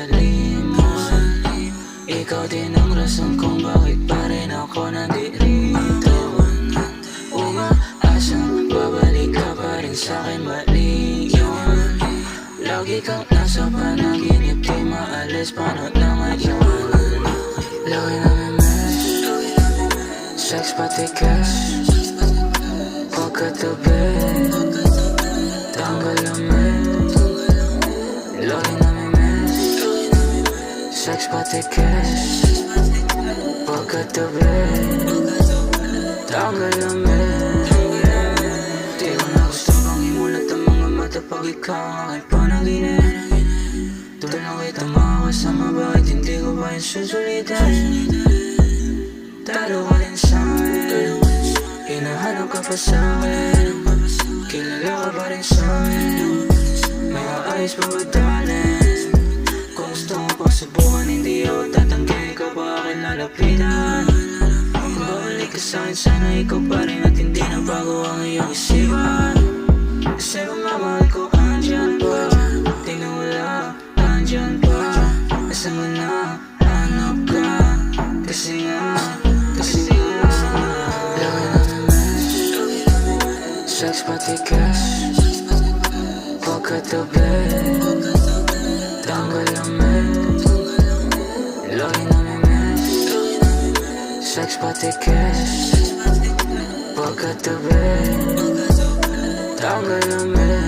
liman. Ikaw din ang rason kung bakit pa rin ako nandirito. Umaasang babalik ka pa rin sa'kin, mali yun. Lagi kang nasa panaginip, di maalis, paano na ngayon? Lagi namin mess, sex pati cash. Pagkatabi, tanggal ang mess. Lagi namin mess, sex pati cash. Pagkatabi, tanggal ang mess. Di ko na gusto pang imulat ang mga mata pag ikaw ang aking panaginip. Tuloy na kita makakasama, bakit hindi ko ba yung susulitan? Talo ka din sa'kin, hinahanap ka pa sa'kin, kilala ka pa rin sa'kin. May aayos pa ba darling? Kung gusto mo pang subukan, hindi ako tatanggi, ikaw pa akin lalapitan. Kung babalik ka sa'kin, sana ikaw pa rin at hindi na bago ang iyong isipan. Kasi kung mamahal ko, andyan pa, di na wala, andyan pa. Asa mo na, hanap ka, kasi nga lagi namin mess, sex pati cash. Pagkatabi, tanggal ang mess. Lagi namin mess, sex pati cash. Pagkatabi, tanggal ang mess.